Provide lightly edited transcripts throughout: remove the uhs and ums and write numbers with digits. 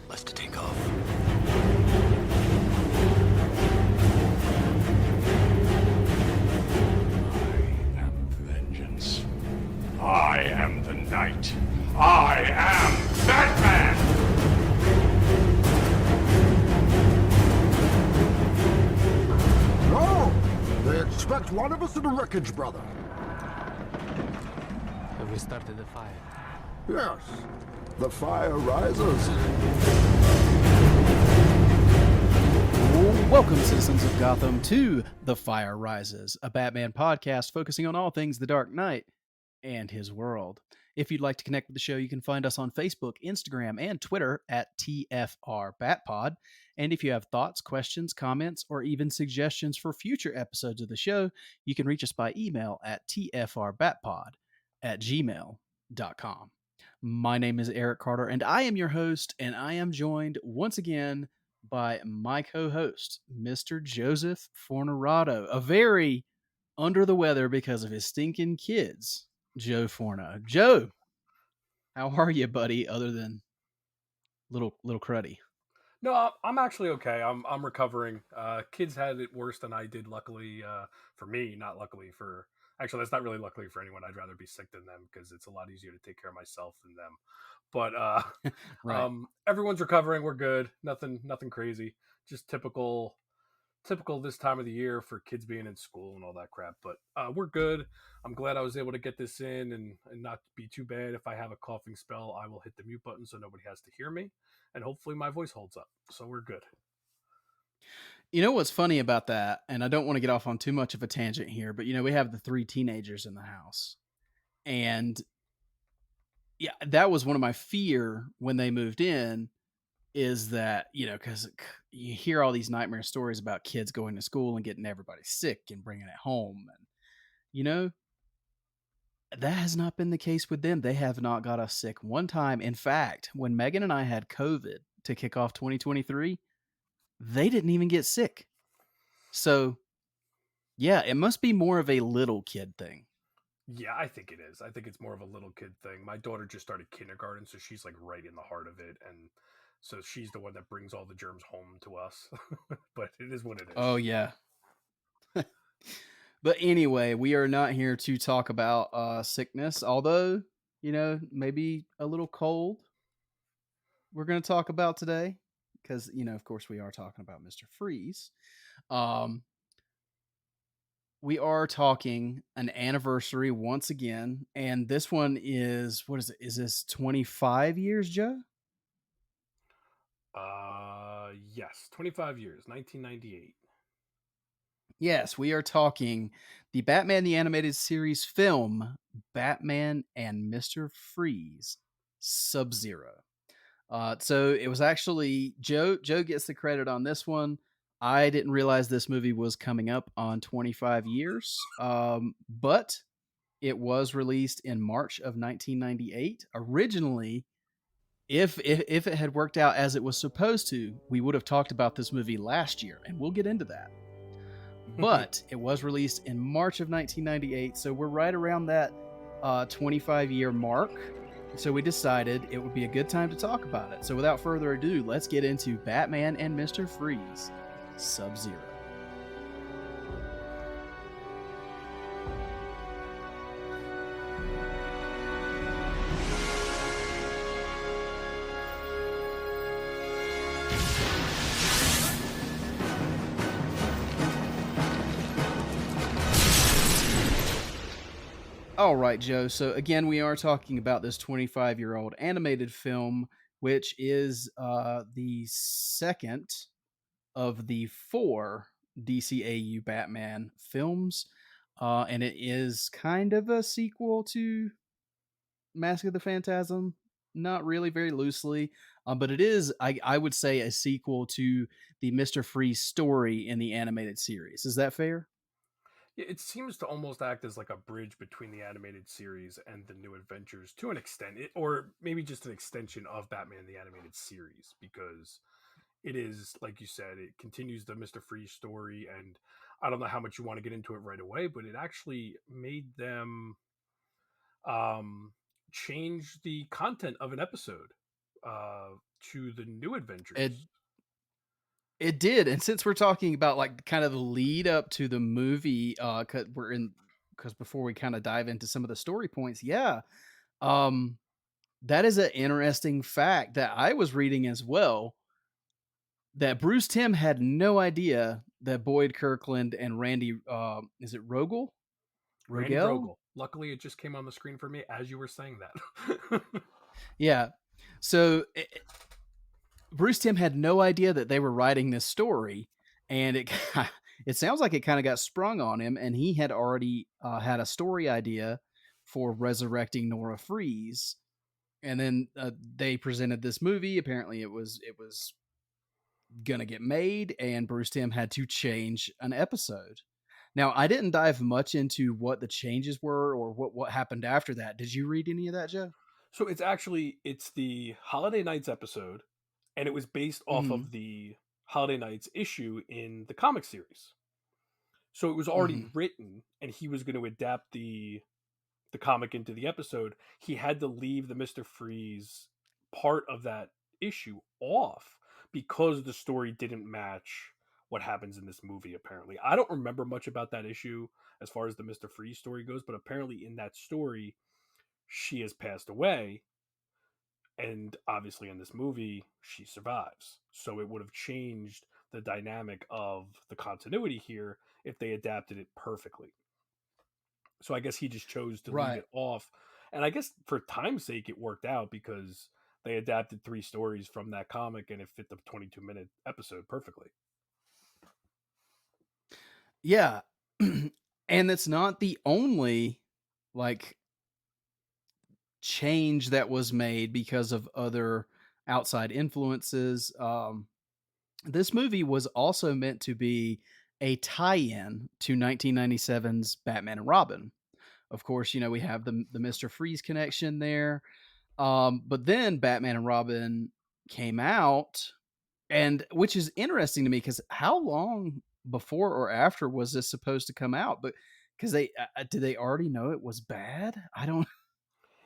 Let's to take off. I am vengeance. I am the night. I am Batman! No! They expect one of us in the wreckage, brother. Have we started the fire? Yes. The fire rises. Welcome, citizens of Gotham, to The Fire Rises, a Batman podcast focusing on all things The Dark Knight and his world. If you'd like to connect with the show, you can find us on Facebook, Instagram, and Twitter at TFRBatPod. And if you have thoughts, questions, comments, or even suggestions for future episodes of the show, you can reach us by email at tfrbatpod@gmail.com. My name is Eric Carter, and I am your host, and I am joined once again by my co-host, Mr. Joseph Fornerado, a very under the weather because of his stinking kids, Joe Forno. Joe, how are you, buddy? Other than little cruddy. No, I'm actually okay. I'm recovering. Kids had it worse than I did. Luckily for me, not luckily for. Actually, that's not really luckily for anyone. I'd rather be sick than them because it's a lot easier to take care of myself than them. But Right. everyone's recovering. We're good. Nothing crazy. Just typical this time of the year for kids being in school and all that crap. But we're good. I'm glad I was able to get this in and not be too bad. If I have a coughing spell, I will hit the mute button so nobody has to hear me. And hopefully my voice holds up. So we're good. You know what's funny about that, and I don't want to get off on too much of a tangent here, but we have the 3 teenagers in the house. And yeah, that was one of my fear when they moved in, is that, because you hear all these nightmare stories about kids going to school and getting everybody sick and bringing it home. And, that has not been the case with them. They have not got us sick one time. In fact, when Megan and I had COVID to kick off 2023, they didn't even get sick. So, yeah, it must be more of a little kid thing. Yeah, I think it is. I think it's more of a little kid thing. My daughter just started kindergarten, so she's like right in the heart of it. And so she's the one that brings all the germs home to us. But it is what it is. Oh, yeah. But anyway, we are not here to talk about sickness, although, maybe a little cold we're going to talk about today because, of course, we are talking about Mr. Freeze. We are talking an anniversary once again, and this one is, what is it? Is this 25 years, Joe? Yes, 25 years, 1998. Yes, we are talking the Batman the Animated Series film, Batman and Mr. Freeze, SubZero. So it was actually Joe gets the credit on this one. I didn't realize this movie was coming up on 25 years, but it was released in March of 1998. Originally, if it had worked out as it was supposed to, we would have talked about this movie last year, and we'll get into that. But it was released in March of 1998, so we're right around that 25-year mark. So we decided it would be a good time to talk about it. So without further ado, let's get into Batman and Mr. Freeze, SubZero. All right, Joe. So again, we are talking about this 25-year-old animated film, which is the second of the 4 DCAU Batman films. And it is kind of a sequel to Mask of the Phantasm. Not really, very loosely. But it is, I would say, a sequel to the Mr. Freeze story in the animated series. Is that fair? It seems to almost act as like a bridge between the animated series and the new adventures to an extent, or maybe just an extension of Batman the animated series, because it is, like you said, it continues the Mr. Freeze story. And I don't know how much you want to get into it right away, but it actually made them change the content of an episode to the New It Adventures. it did, and since we're talking about like kind of the lead up to the movie, because before we kind of dive into some of the story points, yeah, um, that is an interesting fact that I was reading as well. That Bruce Timm had no idea that Boyd Kirkland and Randy, is it Randy Rogel? Rogel. Luckily, it just came on the screen for me as you were saying that. Yeah. So Bruce Timm had no idea that they were writing this story, and it sounds like it kind of got sprung on him, and he had already had a story idea for resurrecting Nora Freeze, and then they presented this movie. Apparently, it was gonna get made, and Bruce Timm had to change an episode. Now, I didn't dive much into what the changes were or what happened after that. Did you read any of that, Joe? So it's the Holiday Nights episode, and it was based off Hmm. of the Holiday Nights issue in the comic series. So it was already Hmm. written, and he was going to adapt the comic into the episode. He had to leave the Mister Freeze part of that issue off because the story didn't match what happens in this movie. Apparently, I don't remember much about that issue as far as the Mister Freeze story goes, but apparently in that story, she has passed away, and obviously in this movie she survives, so it would have changed the dynamic of the continuity here if they adapted it perfectly. So I guess he just chose to leave Right. it off, and I guess for time's sake it worked out because they adapted three stories from that comic and it fit the 22-minute episode perfectly. Yeah. And it's not the only like change that was made because of other outside influences. This movie was also meant to be a tie-in to 1997's Batman and Robin. Of course, we have the Mr. Freeze connection there. But then Batman and Robin came out, and which is interesting to me because how long before or after was this supposed to come out? But because did they already know it was bad? I don't.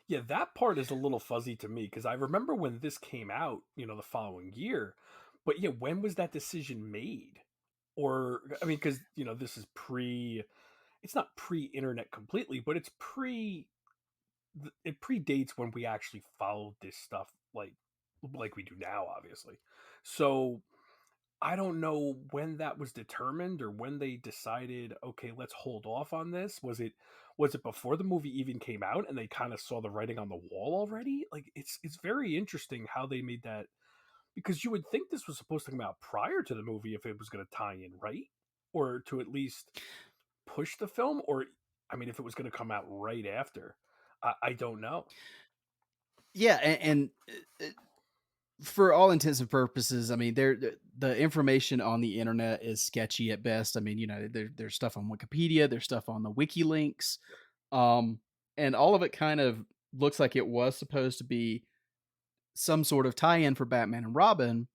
Yeah, that part is a little fuzzy to me because I remember when this came out, the following year. But yeah, when was that decision made? Or I mean, because this is pre. It's not pre-internet completely, but it's pre. It predates when we actually followed this stuff like we do now, obviously. So I don't know when that was determined or when they decided, okay, let's hold off on this. Was it before the movie even came out and they kind of saw the writing on the wall already? Like it's very interesting how they made that, because you would think this was supposed to come out prior to the movie if it was going to tie in, right? Or to at least push the film, or I mean if it was going to come out right after. I don't know. Yeah, and for all intents and purposes, I mean, the information on the internet is sketchy at best. I mean, there's stuff on Wikipedia, there's stuff on the wiki links, um, and all of it kind of looks like it was supposed to be some sort of tie-in for Batman and Robin,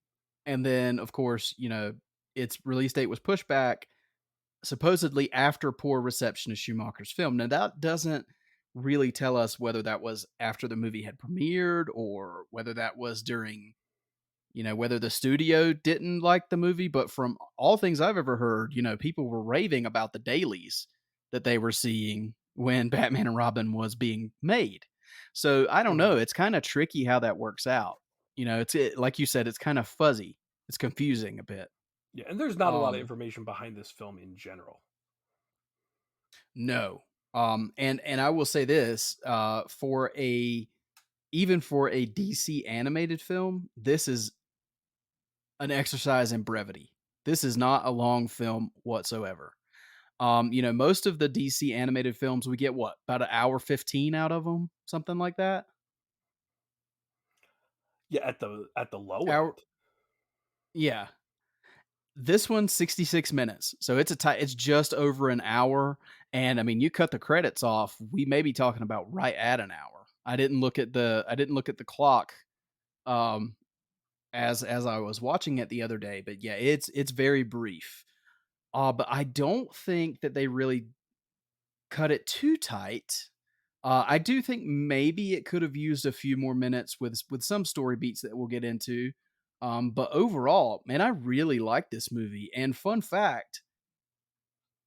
and then of course, its release date was pushed back supposedly after poor reception of Schumacher's film. Now that doesn't really tell us whether that was after the movie had premiered or whether that was during, whether the studio didn't like the movie, but from all things I've ever heard, people were raving about the dailies that they were seeing when Batman and Robin was being made. So I don't Mhm. know. It's kind of tricky how that works out. Like you said, it's kind of fuzzy. It's confusing a bit. Yeah, and there's not a lot of Um, information behind this film in general. no. And I will say this, even for a DC animated film, this is an exercise in brevity. This is not a long film whatsoever. Most of the DC animated films we get what, about an hour 15 out of them, something like that. Yeah, at the low Hour, end. yeah. This one's 66 minutes, so it's just over an hour. And I mean, you cut the credits off, we may be talking about right at an hour. I didn't look at the clock um as I was watching it the other day, but yeah, it's very brief. But I don't think that they really cut it too tight. I do think maybe it could have used a few more minutes with some story beats that we'll get into. But overall, man, I really like this movie. And fun fact,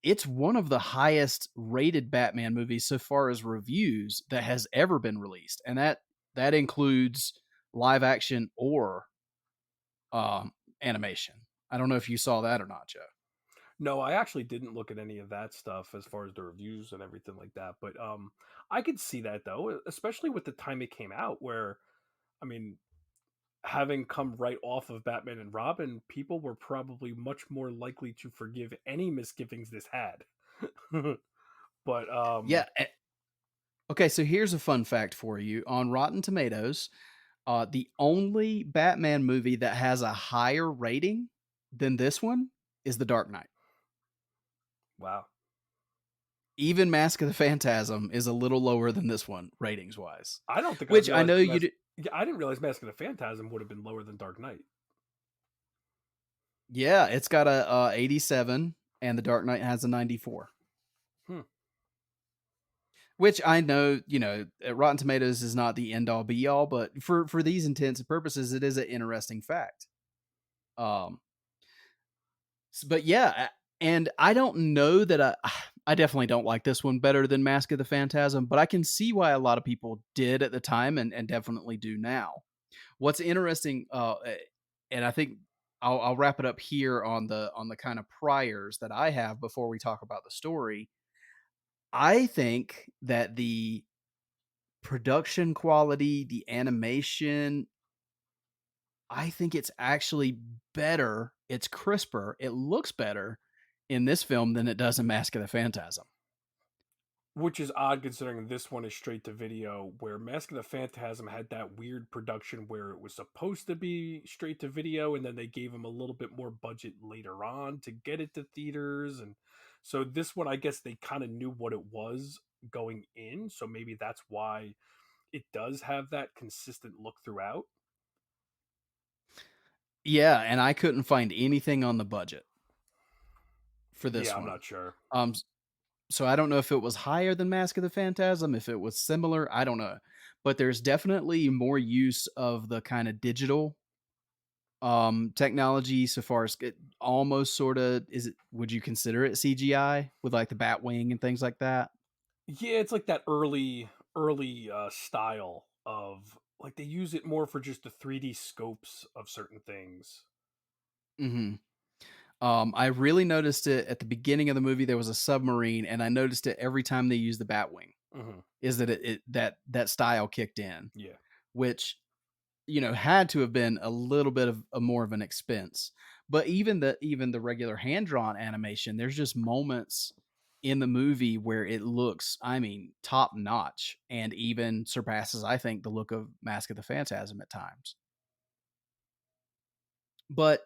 it's one of the highest rated Batman movies so far as reviews that has ever been released, and that includes live action or um, animation. I don't know if you saw that or not, Joe. No, I actually didn't look at any of that stuff as far as the reviews and everything like that. But I could see that though, especially with the time it came out, where I mean, having come right off of Batman and Robin, people were probably much more likely to forgive any misgivings this had. But Yeah. Okay, so here's a fun fact for you on Rotten Tomatoes. The only Batman movie that has a higher rating than this one is The Dark Knight. wow. Even Mask of the Phantasm is a little lower than this one ratings wise. I don't think I Which I realized know you did. Yeah, I didn't realize Mask of the Phantasm would have been lower than Dark Knight. Yeah, it's got a 87 and The Dark Knight has a 94. Hmm. Which I know, Rotten Tomatoes is not the end all be all, but for these intents and purposes, it is an interesting fact. Um, but yeah, and I don't know that I definitely don't like this one better than Mask of the Phantasm, but I can see why a lot of people did at the time and definitely do now. What's interesting, and I think I'll wrap it up here on the kind of priors that I have before we talk about the story. I think that the production quality, the animation, I think it's actually better. It's crisper. It looks better in this film than it does in Mask of the Phantasm. Which is odd considering this one is straight to video, where Mask of the Phantasm had that weird production where it was supposed to be straight to video, and then they gave him a little bit more budget later on to get it to theaters. And so this one, I guess they kind of knew what it was going in, so maybe that's why it does have that consistent look throughout. Yeah, and I couldn't find anything on the budget for this Yeah, I'm one. not sure. So I don't know if it was higher than Mask of the Phantasm, if it was similar, I don't know. But there's definitely more use of the kind of digital technology so far as it almost sort of would you consider it CGI with like the bat wing and things like that? Yeah, it's like that early style of like they use it more for just the 3D scopes of certain things. Mhm. I really noticed it at the beginning of the movie. There was a submarine, and I noticed it every time they used the Batwing. Hmm. Is that that style kicked in, Yeah. which had to have been a little bit of a more of an expense. But even the regular hand drawn animation, there's just moments in the movie where it looks, I mean, top notch, and even surpasses, I think, the look of Mask of the Phantasm at times. But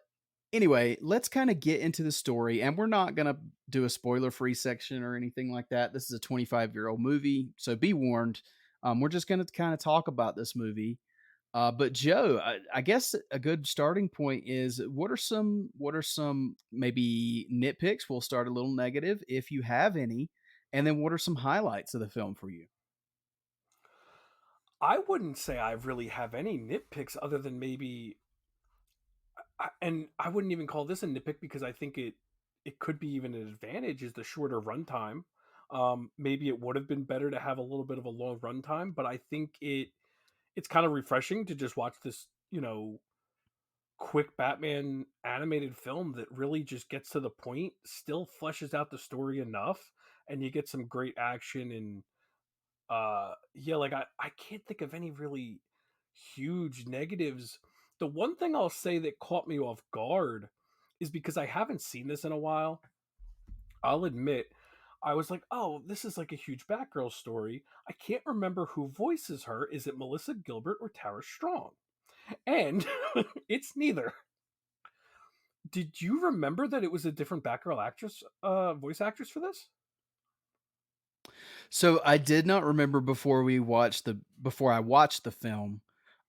anyway, let's kind of get into the story. And we're not going to do a spoiler free section or anything like that. This is a 25-year-old movie. So be warned. We're just going to kind of talk about this movie. But Joe, I guess a good starting point is what are some maybe nitpicks? We'll start a little negative if you have any. And then what are some highlights of the film for you? I wouldn't say I really have any nitpicks other than maybe and I wouldn't even call this a nitpick because I think it could be even an advantage is the shorter runtime. Maybe it would have been better to have a little bit of a long runtime, but I think it's kind of refreshing to just watch this, quick Batman animated film that really just gets to the point, still fleshes out the story enough, and you get some great action and yeah, like I can't think of any really huge negatives. The one thing I'll say that caught me off guard is because I haven't seen this in a while. I'll admit, I was like, oh, this is like a huge Batgirl story. I can't remember who voices her. Is it Melissa Gilbert or Tara Strong? And it's neither. Did you remember that it was a different Batgirl actress, voice actress for this? So I did not remember before I watched the film.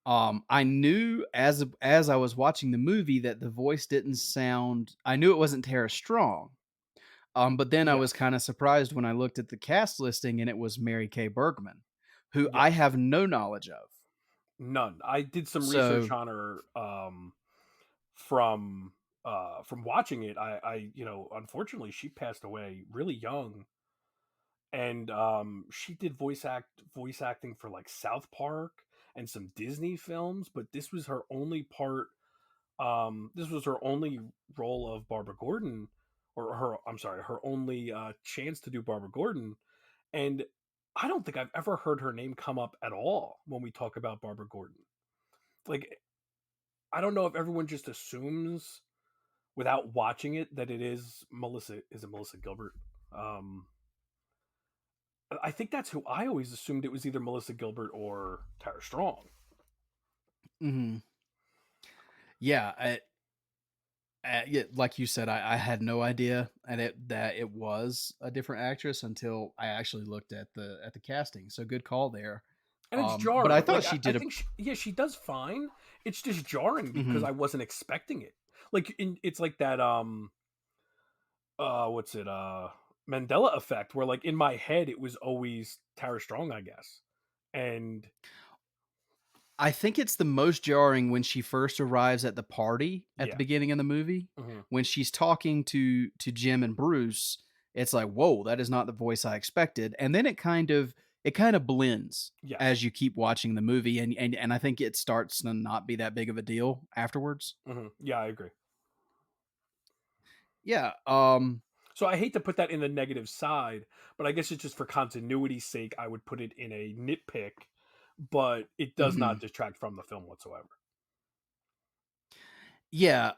I knew as I was watching the movie that the voice didn't sound. I knew it wasn't Tara Strong. But then I was Yes. kind of surprised when I looked at the cast listing and it was Mary Kay Bergman. who I Yes. have no knowledge of. None. I did some research So, on her from from watching it. Unfortunately she passed away really young, and she did voice acting for like South Park and some Disney films, but this was her only part. This was her only role of Barbara Gordon, or her, I'm sorry, her only chance to do Barbara Gordon. And I don't think I've ever heard her name come up at all when we talk about Barbara Gordon. Like, I don't know if everyone just assumes without watching it that it is Melissa. Is it Melissa Gilbert? Um, I think that's who I always assumed it was, either Melissa Gilbert or Tara Strong. mhm. Yeah, yeah, like you said, I had no idea that it was a different actress until I actually looked at the casting. So good call there. And it's But I jarring. thought Like she I did a. think yeah, she does fine. It's just jarring because Mhm. I wasn't expecting it. It's like that what's it Mandela effect, where like in my head it was always Tara Strong, I guess. And I think it's the most jarring when she first arrives at the party at the yeah. beginning of the movie. Hmm. When she's talking to Jim and Bruce, it's like, whoa, that is not the voice I expected. And then it kind of blends Yes. as you keep watching the movie, and I think it starts to not be that big of a deal afterwards. Hmm. Yeah, I agree. Yeah. So I hate to put that in the negative side, but I guess it's just for continuity's sake I would put it in a nitpick, but it does not Mhm. detract from the film whatsoever. Yeah,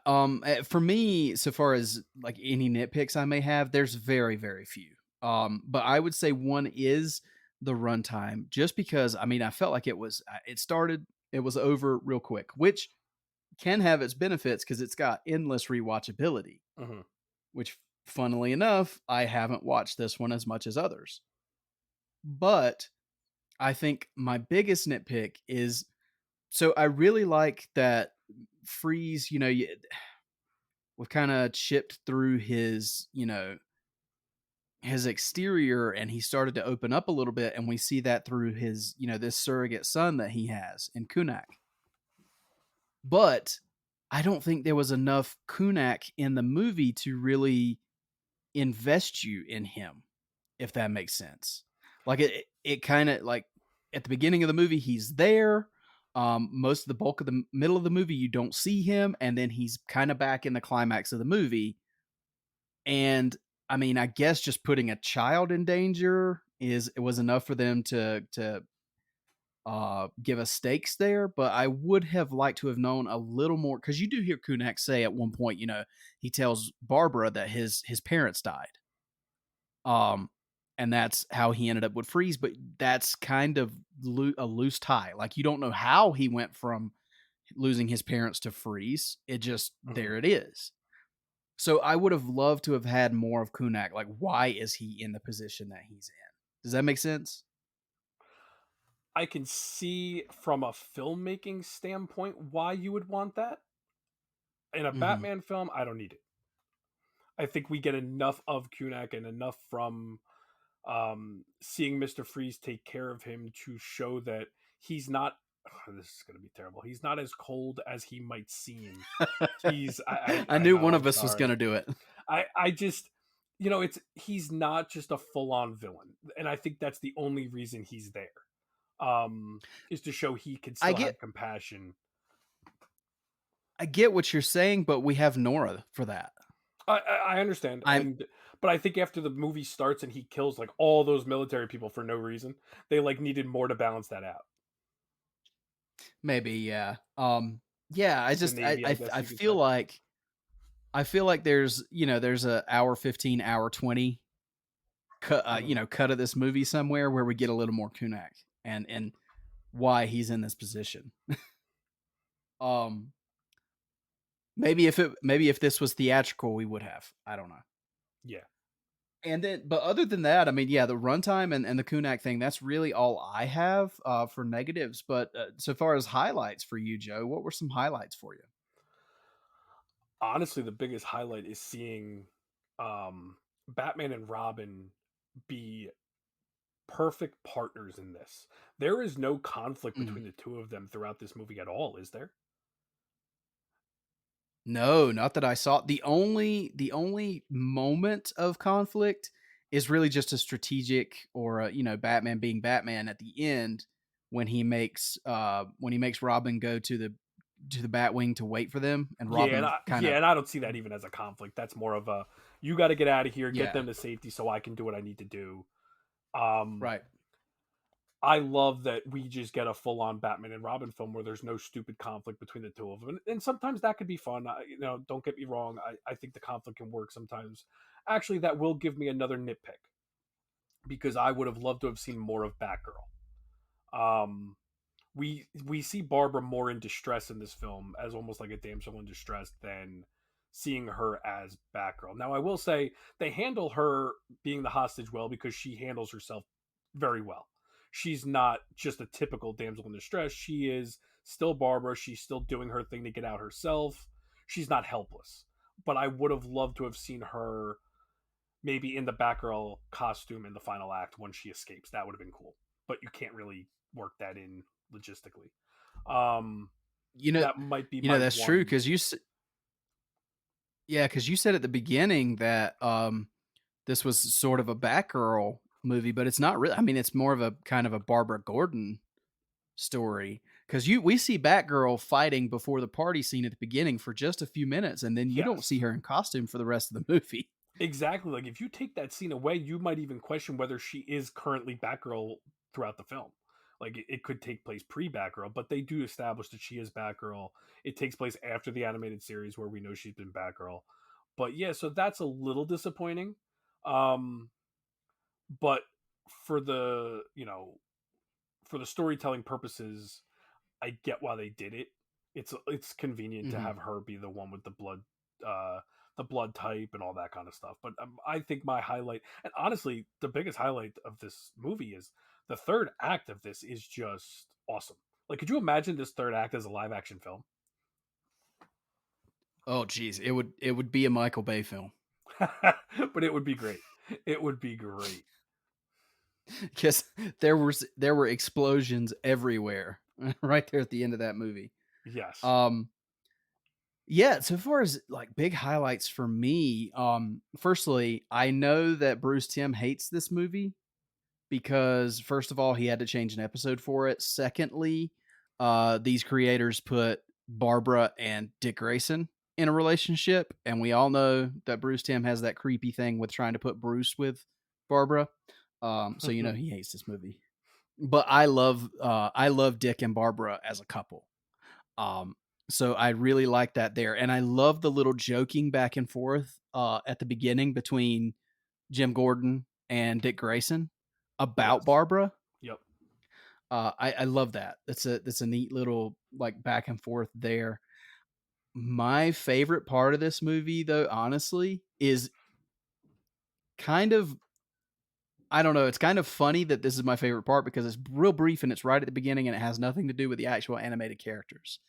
for me, so far as like any nitpicks I may have, there's very, very few. But I would say one is the runtime, just because I mean I felt like it started, it was over real quick, which can have its benefits because it's got endless rewatchability. Hmm. Which, funnily enough, I haven't watched this one as much as others. But I think my biggest nitpick is, so I really like that Freeze, we've kind of chipped through his exterior, and he started to open up a little bit, and we see that through his, this surrogate son that he has in Kunak. But I don't think there was enough Kunak in the movie to really invest you in him, if that makes sense. Like it kind of like at the beginning of the movie he's there. Most of the bulk of the middle of the movie you don't see him, and then he's kind of back in the climax of the movie. And I mean, I guess just putting a child in danger it was enough for them to give us stakes there, but I would have liked to have known a little more, because you do hear Kunak say at one point, he tells Barbara that his parents died. Um, and that's how he ended up with Freeze, but that's kind of a loose tie. Like you don't know how he went from losing his parents to Freeze. It just Hmm. there it is. So I would have loved to have had more of Kunak. Like, why is he in the position that he's in? Does that make sense? I can see from a filmmaking standpoint why you would want that. In a Hmm. Batman film, I don't need it. I think we get enough of Kunak and enough from seeing Mr. Freeze take care of him to show that he's not. This is going to be terrible. He's not as cold as he might seem. I I knew know. one I'm of us was sorry. going to do it. I just, he's not just a full on villain, and I think that's the only reason he's there. Is to show he can I still get have compassion. I get what you're saying, but we have Nora for that. I understand, I'm but I think after the movie starts and he kills like all those military people for no reason, they like needed more to balance that out. maybe, yeah. Yeah, I The just Navy, I guess I you could feel say. like there's a hour 15, hour 20 cut Mhm. cut of this movie somewhere where we get a little more Kunak and why he's in this position. Um maybe if this was theatrical we would have. I don't know. Yeah. And then, but other than that, I mean, yeah, the runtime and the Kunak thing, that's really all I have for negatives. But so far as highlights for you, Joe, what were some highlights for you? Honestly, the biggest highlight is seeing um Batman and Robin be perfect partners in this. There is no conflict Mhm. between the two of them throughout this movie at all, is there? No, not that I saw. The only moment of conflict is really just a strategic or Batman being Batman at the end when he makes Robin go to the Batwing to wait for them, and Robin kind of And I don't see that even as a conflict. That's more of a you got to get out of here, get yeah, them to safety so I can do what I need to do. Um, right. I love that we just get a full on Batman and Robin film where there's no stupid conflict between the two of them, and sometimes that could be fun. Don't get me wrong. I think the conflict can work sometimes. Actually, that will give me another nitpick because I would have loved to have seen more of Batgirl. Um, we see Barbara more in distress in this film as almost like a damsel in distress than seeing her as Batgirl. Now, I will say they handle her being the hostage well because she handles herself very well. She's not just a typical damsel in distress. She is still Barbara. She's still doing her thing to get out herself. She's not helpless. But I would have loved to have seen her maybe in the Batgirl costume in the final act when she escapes. That would have been cool. But you can't really work that in logistically. Um, You know, that might be my that's true one. because because you said at the beginning that this was sort of a Batgirl movie, but it's not really. I mean, it's more of a kind of a Barbara Gordon story because we see Batgirl fighting before the party scene at the beginning for just a few minutes, and then you don't see Yes, her in costume for the rest of the movie. exactly. Like if you take that scene away, you might even question whether she is currently Batgirl throughout the film. Like it could take place pre Batgirl, but they do establish that she is Batgirl. It takes place after the animated series where we know she's been Batgirl. But yeah, so that's a little disappointing. Um, but for the for the storytelling purposes, I get why they did it. It's convenient to Hmm. have her be the one with uh, the blood type and all that kind of stuff. But I think my highlight, and honestly, the biggest highlight of this movie is the third act of this is just awesome. Like, could you imagine this third act as a live action film? Oh, geez, it would be a Michael Bay film But it would be great. It would be great. because there were explosions everywhere right there at the end of that movie. Yes. Um, Yeah, so far as like big highlights for me, firstly, I know that Bruce Timm hates this movie because first of all, he had to change an episode for it. Secondly, these creators put Barbara and Dick Grayson in a relationship, and we all know that Bruce Timm has that creepy thing with trying to put Bruce with Barbara. So he hates this movie. But I love Dick and Barbara as a couple. Um, so I really like that there, and I love the little joking back and forth at the beginning between Jim Gordon and Dick Grayson about Yes. Barbara. Yep. I love that. That's a neat little like back and forth there. My favorite part of this movie, though, honestly, is kind of I don't know. It's kind of funny that this is my favorite part because it's real brief and it's right at the beginning and it has nothing to do with the actual animated characters.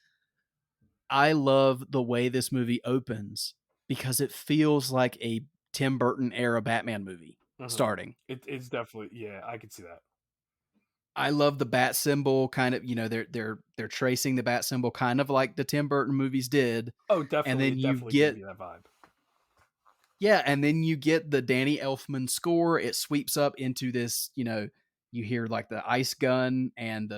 I love the way this movie opens because it feels like a Tim Burton era Batman movie Hmm. starting. It's definitely, yeah, I could see that. I love the bat symbol kind of, they're tracing the bat symbol kind of like the Tim Burton movies did. Oh, And definitely, then it you definitely gave get me that vibe. yeah, and then you get the Danny Elfman score. It sweeps up into this, you hear like the ice gun and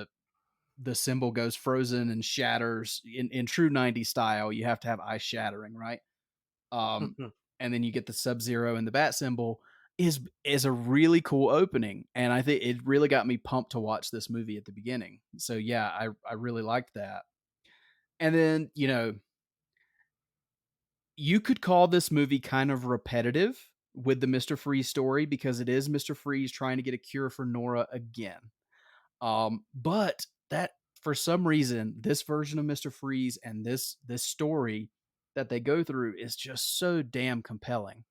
the symbol goes frozen and shatters in true 90s style. You have to have ice shattering, right? Um, and then you get the SubZero and the bat symbol is a really cool opening, and I think it really got me pumped to watch this movie at the beginning. So yeah, I really liked that. And then you could call this movie kind of repetitive with the Mr. Freeze story because it is Mr. Freeze trying to get a cure for Nora again. But that for some reason, this version of Mr. Freeze and this story that they go through is just so damn compelling.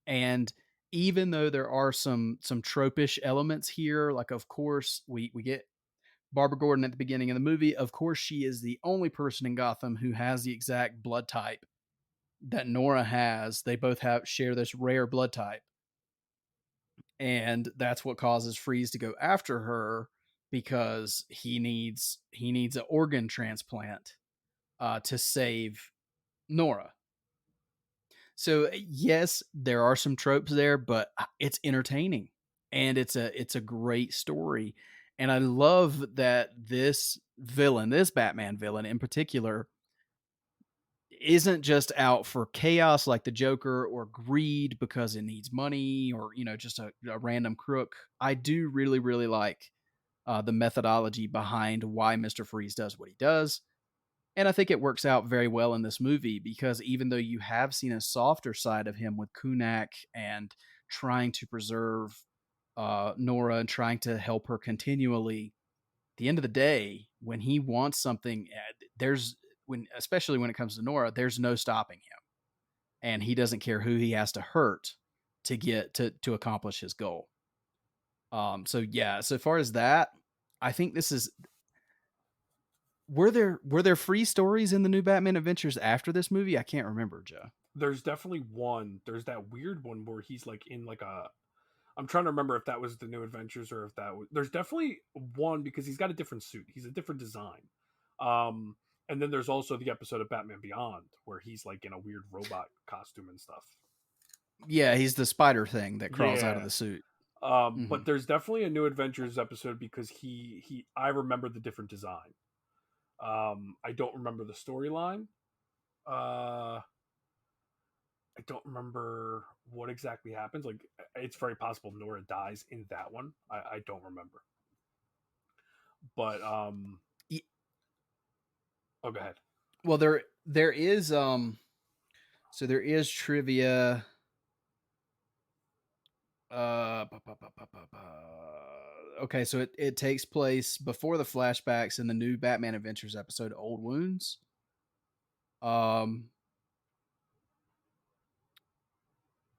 And even though there are some tropish elements here, like of course we get Barbara Gordon at the beginning of the movie. Of course, she is the only person in Gotham who has the exact blood type that Nora has. They both share this rare blood type. and that's what causes Freeze to go after her because he needs an organ transplant to save Nora. So yes, there are some tropes there, but it's entertaining and it's a great story. And I love that this villain, this Batman villain in particular, isn't just out for chaos like the Joker or greed because it needs money or just a random crook. I do really really like the methodology behind why Mr. Freeze does what he does. And I think it works out very well in this movie because even though you have seen a softer side of him with Kunak and trying to preserve Nora and trying to help her continually, at the end of the day, when he wants something, especially when it comes to Nora, there's no stopping him, and he doesn't care who he has to hurt to get to accomplish his goal. So yeah, so far as that, I think this is were there free stories in the new Batman Adventures after this movie? I can't remember, Joe. There's definitely one. There's that weird one where he's like in like a. I'm trying to remember if that was the New Adventures or if that was. There's definitely one because he's got a different suit. He's a different design. Um, and then there's also the episode of Batman Beyond where he's like in a weird robot costume and stuff. Yeah, he's the spider thing that crawls out of Yeah. the suit. But there's definitely a New Adventures episode because he I remember the different design. I don't remember the storyline. I don't remember what exactly happens. Like, it's very possible Nora dies in that one. I don't remember. But Ye- oh, go ahead. Well, there is so there is trivia. Okay, so it takes place before the flashbacks in the new Batman Adventures episode Old Wounds.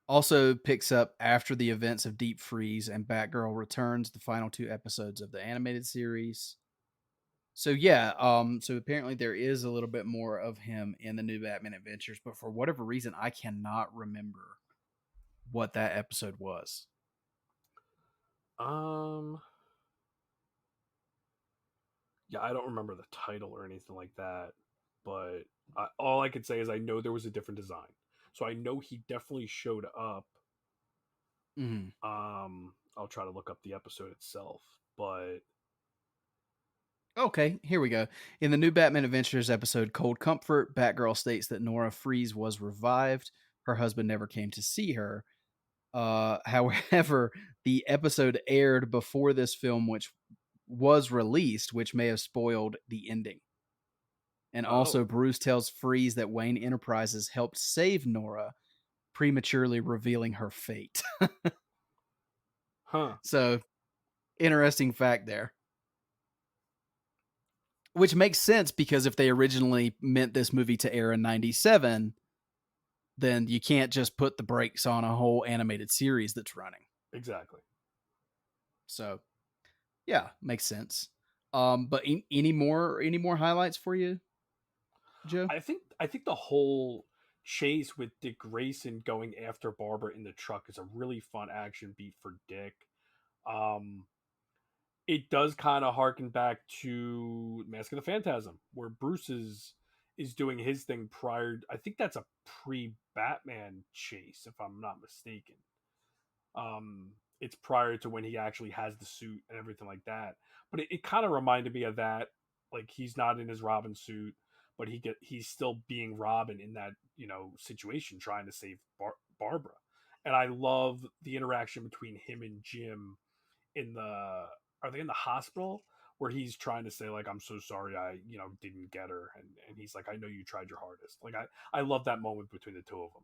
Also picks up after the events of Deep Freeze and Batgirl returns, the final two episodes of the animated series. So yeah, so apparently there is a little bit more of him in the new Batman Adventures, but for whatever reason I cannot remember what that episode was. Yeah, I don't remember the title or anything like that. But all I could say is I know there was a different design. So I know he definitely showed up. Mhm. I'll try to look up the episode itself, but Okay, here we go. In the new Batman Adventures episode Cold Comfort, Batgirl states that Nora Freeze was revived. Her husband never came to see her. However, the episode aired before this film, which was released, which may have spoiled the ending. And also, oh, Bruce tells Freeze that Wayne Enterprises helped save Nora, prematurely revealing her fate. huh. So, interesting fact there. Which makes sense because if they originally meant this movie to air in 97, then you can't just put the brakes on a whole animated series that's running. Exactly. So, yeah, makes sense. But any more highlights for you, Joe? I think the whole chase with Dick Grayson going after Barbara in the truck is a really fun action beat for Dick. Um, it does kind of harken back to Mask of the Phantasm, where Bruce is doing his thing prior. I think that's a pre-Batman chase, if I'm not mistaken. It's prior to when he actually has the suit and everything like that. But it kind of reminded me of that. Like, he's not in his Robin suit, but he's still being Robin in that situation, trying to save Barbara. And I love the interaction between him and Jim in the are they in the hospital where he's trying to say like, I'm so sorry I didn't get her, and he's like, I know you tried your hardest. Like, I love that moment between the two of them.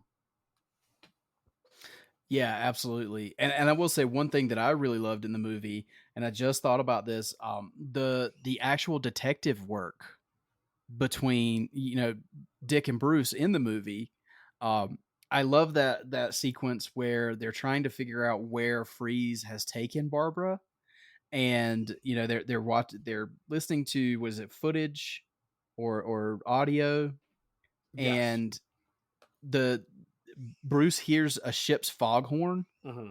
Yeah, absolutely. And I will say one thing that I really loved in the movie, and I just thought about this, the actual detective work between Dick and Bruce in the movie. I love that sequence where they're trying to figure out where Freeze has taken Barbara, and they're listening to, was it footage or audio, Yes. and the Bruce hears a ship's foghorn, Hmm.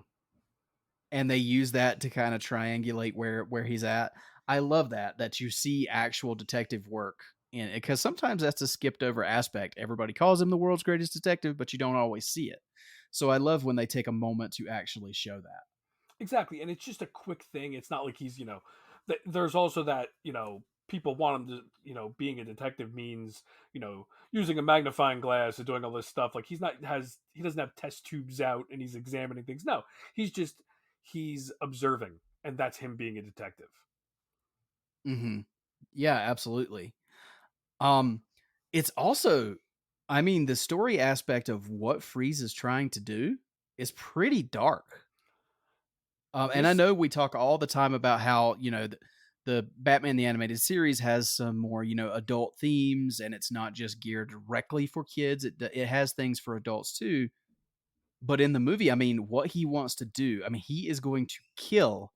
and they use that to kind of triangulate where he's at. I love that you see actual detective work in it, because sometimes that's a skipped over aspect. Everybody calls him the world's greatest detective, but you don't always see it. So I love when they take a moment to actually show that. Exactly, and it's just a quick thing. It's not like he's, there's also that, people want him to, being a detective means, using a magnifying glass and doing all this stuff. Like he doesn't have test tubes out and he's examining things. No, he's observing, and that's him being a detective. Hmm. Yeah, absolutely. Um, it's also, I mean, the story aspect of what Freeze is trying to do is pretty dark. And I This know we talk all the time about how, the Batman the Animated Series has some more, adult themes, and it's not just geared directly for kids. It has things for adults too. But in the movie, I mean, what he wants to do, I mean, he is going to kill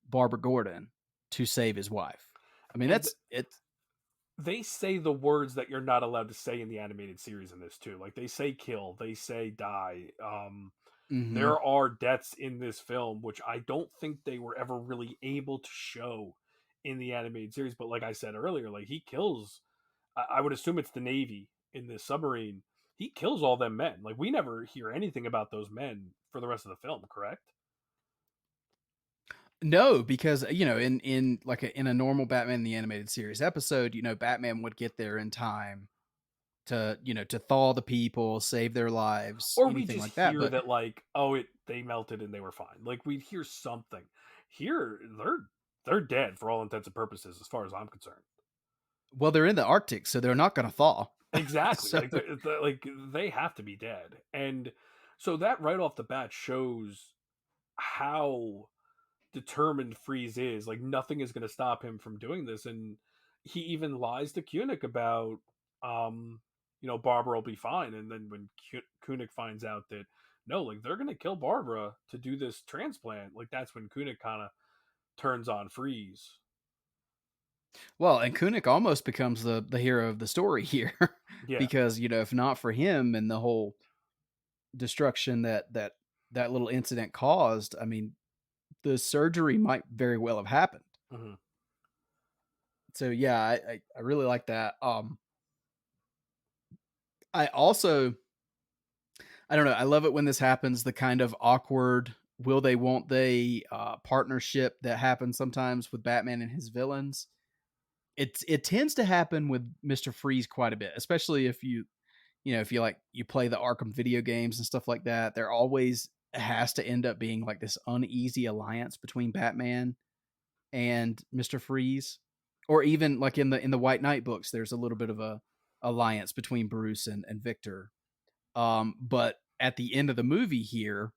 Barbara Gordon to save his wife. I mean, and that's it. they say the words that you're not allowed to say in the animated series in this too. Like they say kill, they say die. Hmm. There are deaths in this film which I don't think they were ever really able to show in the animated series. But like I said earlier, like he kills. I would assume it's the Navy in this submarine. He kills all them men. Like we never hear anything about those men for the rest of the film. Correct? No, because in like in a normal Batman the Animated Series episode, Batman would get there in time to to thaw the people, save their lives, Or we anything just like that. hear But that like, oh, they melted and they were fine. Like we'd hear something. Here, they're dead for all intents and purposes, as far as I'm concerned. well, they're in the Arctic, so they're not going to thaw. Exactly. So Like like they have to be dead. And so that right off the bat shows how determined Freeze is. Like nothing is going to stop him from doing this. And he even lies to Kunich about, um, Barbara will be fine. And then when Kunich finds out that no, like they're going to kill Barbara to do this transplant, like that's when Kunich kind of turns on Freeze. well, and Kunich almost becomes the hero of the story here, Yeah. because if not for him and the whole destruction that little incident caused, I mean, the surgery might very well have happened. Hmm. So yeah, I really like that. I also, I don't know, I love it when this happens. The kind of awkward will they won't they partnership that happens sometimes with Batman and his villains. It tends to happen with Mr. Freeze quite a bit, especially if if you like you play the Arkham video games and stuff like that. There always has to end up being like this uneasy alliance between Batman and Mr. Freeze. Or even like in the White Knight books, there's a little bit of a alliance between Bruce and Victor. But at the end of the movie here,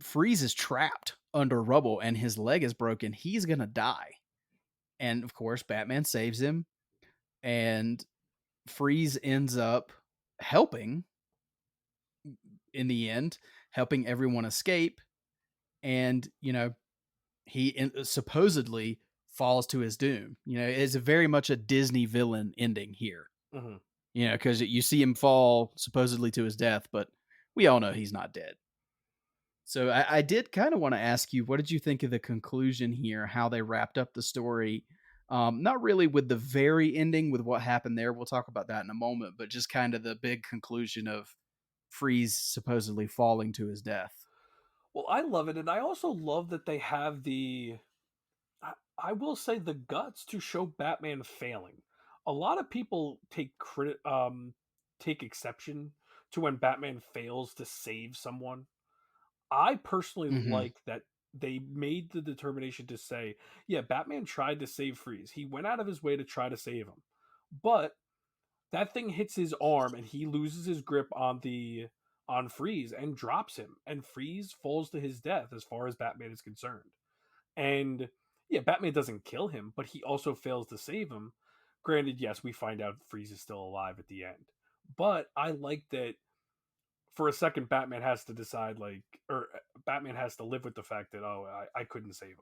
Freeze is trapped under rubble and his leg is broken. He's gonna die. And of course, Batman saves him, and Freeze ends up helping in the end, helping everyone escape. And, he supposedly falls to his doom. It's a very much a Disney villain ending here. Hmm. Because you see him fall supposedly to his death, but we all know he's not dead. So I did kind of want to ask you, what did you think of the conclusion here? How they wrapped up the story? Not really with the very ending, with what happened there. We'll talk about that in a moment, but just kind of the big conclusion of Freeze supposedly falling to his death. Well, I love it, and I also love that they have I will say the guts to show Batman failing. A lot of people take exception to when Batman fails to save someone. I personally Hmm. like that they made the determination to say, yeah, Batman tried to save Freeze. He went out of his way to try to save him. But that thing hits his arm and he loses his grip on Freeze and drops him. And Freeze falls to his death as far as Batman is concerned. And yeah, Batman doesn't kill him, but he also fails to save him. Granted, yes, we find out Freeze is still alive at the end. But I like that for a second Batman has to decide or Batman has to live with the fact that I couldn't save him.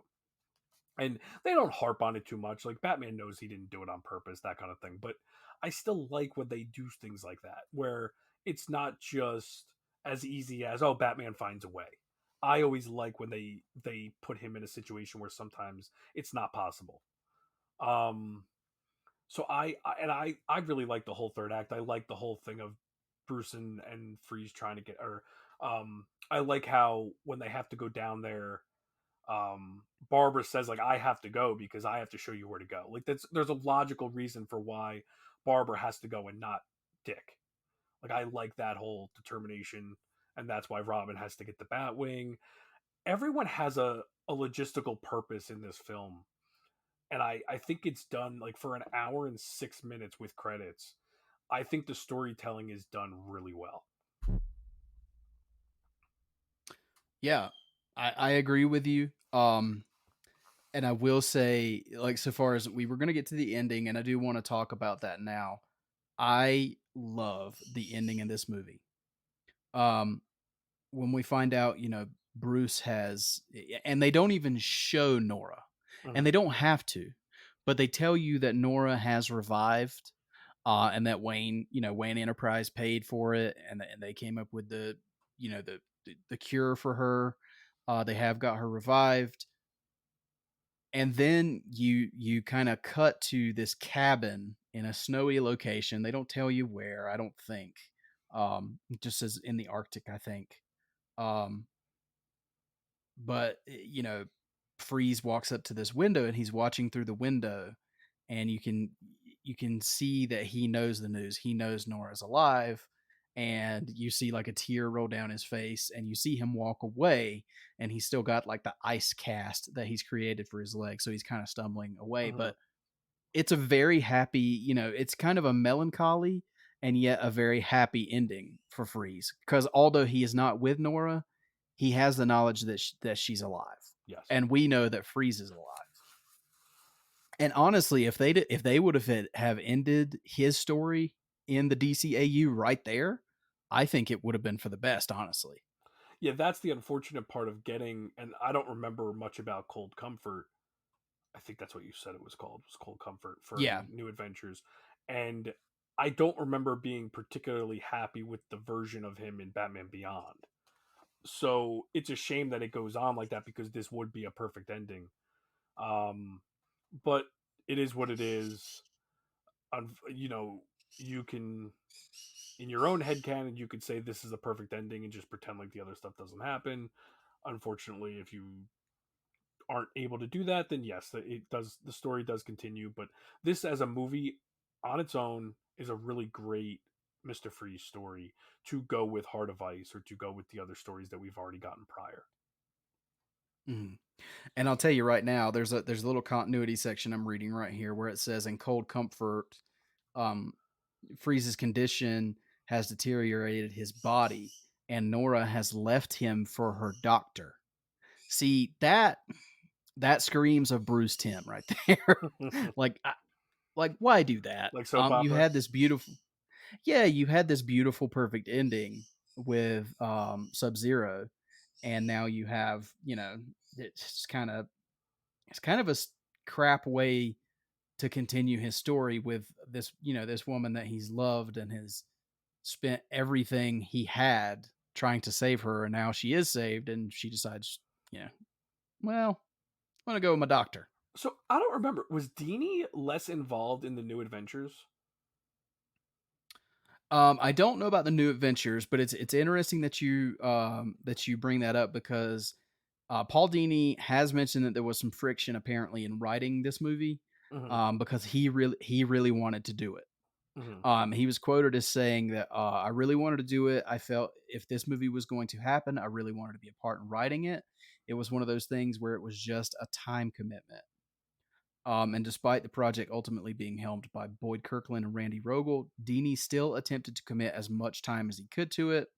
And they don't harp on it too much. Like Batman knows he didn't do it on purpose, that kind of thing. But I still like when they do things like that, where it's not just as easy as, oh, Batman finds a way. I always like when they put him in a situation where sometimes it's not possible. Um, so I really like the whole third act. I like the whole thing of Bruce and Freeze trying to get or I like how when they have to go down there, Barbara says like I have to go because I have to show you where to go. Like there's a logical reason for why Barbara has to go and not Dick. Like I like that whole determination, and that's why Robin has to get the Batwing. Everyone has a logistical purpose in this film, and I think it's done like for an hour and 6 minutes with credits. I think the storytelling is done really well. Yeah, I agree with you. And I will say, like, so far as we were going to get to the ending, and I do want to talk about that now. I love the ending in this movie. Um, when we find out, Bruce has, and they don't even show Nora, and Mhm. they don't have to, but they tell you that Nora has revived, and that Wayne Enterprise paid for it, and they came up with the cure for her. They have got her revived, and then you kind of cut to this cabin in a snowy location. They don't tell you where, I don't think. It just says in the Arctic, I think. Um, but Freeze walks up to this window and he's watching through the window, and you can see that he knows the news. He knows Nora's alive, and you see like a tear roll down his face, and you see him walk away, and he's still got like the ice cast that he's created for his leg, so he's kind of stumbling away. Mhm. But it's a very happy, it's kind of a melancholy and yet a very happy ending for Freeze, because although he is not with Nora, he has the knowledge that she's alive, Yes. and we know that Freeze is alive. And honestly, if they would have ended his story in the DCAU right there, I think it would have been for the best, honestly. Yeah, that's the unfortunate part of getting, and I don't remember much about Cold Comfort. I think that's what you said it was called. It was Cold Comfort for Yeah. New Adventures. And I don't remember being particularly happy with the version of him in Batman Beyond. So it's a shame that it goes on like that because this would be a perfect ending. Um, but it is what it is. You know, you can in your own head canon you could say this is a perfect ending and just pretend like the other stuff doesn't happen. Unfortunately, if you aren't able to do that, then yes, it does. The story does continue, but this as a movie on its own is a really great Mister Freeze story to go with Heart of Ice or to go with the other stories that we've already gotten prior. Mhm. And I'll tell you right now, there's a little continuity section I'm reading right here where it says in Cold Comfort, um, Freeze's condition has deteriorated his body, and Nora has left him for her doctor. See, that screams of Bruce Timm right there. like, why do that? Like soap You opera. had this beautiful, yeah, you had this beautiful, perfect ending with SubZero, and now you have, it's kind of a crap way to continue his story with this woman that he's loved and has spent everything he had trying to save her, and now she is saved, and she decides, yeah, well, I'm gonna go with my doctor. So I don't remember. Was Deanie less involved in the New Adventures? I don't know about the New Adventures, but it's interesting that you bring that up, because Paul Dini has mentioned that there was some friction apparently in writing this movie, Hmm. because he really wanted to do it. Hmm. He was quoted as saying that, I really wanted to do it. I felt if this movie was going to happen, I really wanted to be a part in writing it. It was one of those things where it was just a time commitment. And despite the project ultimately being helmed by Boyd Kirkland and Randy Rogel, Dini still attempted to commit as much time as he could to it.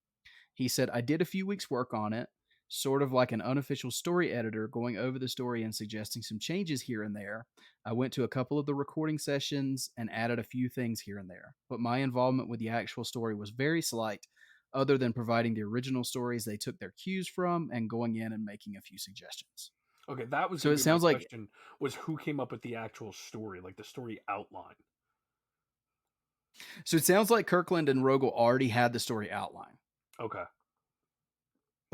He said, I did a few weeks' work on it, sort of like an unofficial story editor, going over the story and suggesting some changes here and there. I went to a couple of the recording sessions and added a few things here and there, but my involvement with the actual story was very slight, other than providing the original stories they took their cues from and going in and making a few suggestions. Okay, that was So going it to be my sounds like question: was who came up with the actual story, like the story outline? Kirkland and Rogel already had the story outline. Okay.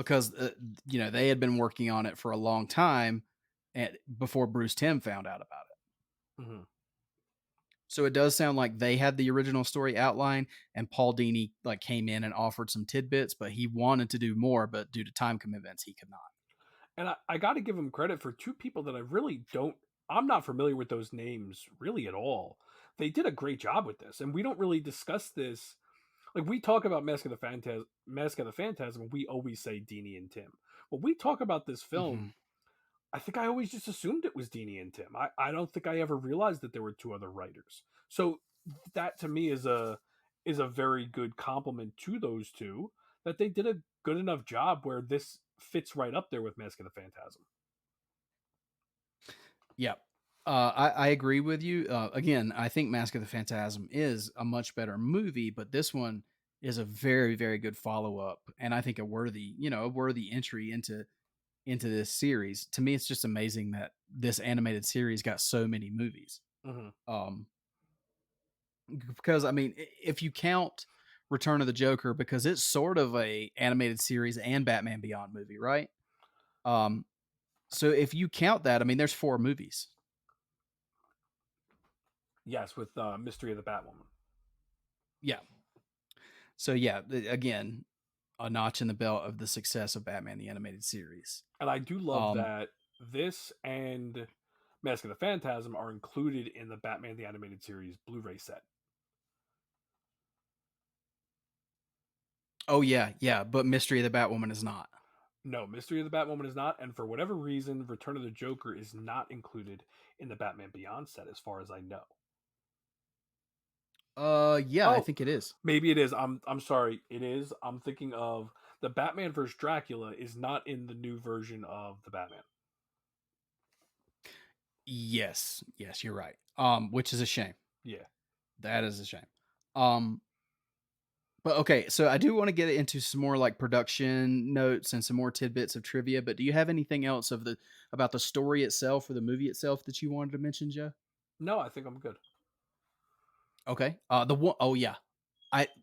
because they had been working on it for a long time, and before Bruce Timm found out about it. Hmm. So it does sound like they had the original story outline, and Paul Dini like came in and offered some tidbits, but he wanted to do more, but due to time commitments, he could not. And I got to give him credit for two people that I really don't. I'm not familiar with those names really at all. They did a great job with this, and we don't really discuss this. Like we talk about Mask of the Phantasm, we always say Dini and Tim. When we talk about this Mm-hmm. film, I think I always just assumed it was Dini and Tim. I don't think I ever realized that there were two other writers. So that to me is a very good compliment to those two, that they did a good enough job where this fits right up there with Mask of the Phantasm. Yep. I agree with you. Again, I think Mask of the Phantasm is a much better movie, but this one is a very, very good follow up, and I think a worthy entry into this series. To me, it's just amazing that this animated series got so many movies. Hmm. Um, because I mean, if you count Return of the Joker, because it's sort of a animated series and Batman Beyond movie, right? Um, so if you count that, I mean, there's 4 movies. Yes, with Mystery of the Batwoman. Yeah. So yeah, again, a notch in the belt of the success of Batman the Animated Series. And I do love Um, that this and Mask of the Phantasm are included in the Batman the Animated Series Blu-ray set. oh yeah, but Mystery of the Batwoman is not. No, Mystery of the Batwoman is not, and for whatever reason, Return of the Joker is not included in the Batman Beyond set, as far as I know. Yeah, I Oh, think it is. maybe it is. I'm sorry, it is. I'm thinking of the Batman vs Dracula is not in the new version of the Batman. Yes, you're right. Which is a shame. Yeah. That is a shame. Um, but okay, so I do want to get into some more like production notes and some more tidbits of trivia. But do you have anything else about the story itself or the movie itself that you wanted to mention, Joe? No, I think I'm good. Okay. The one oh yeah.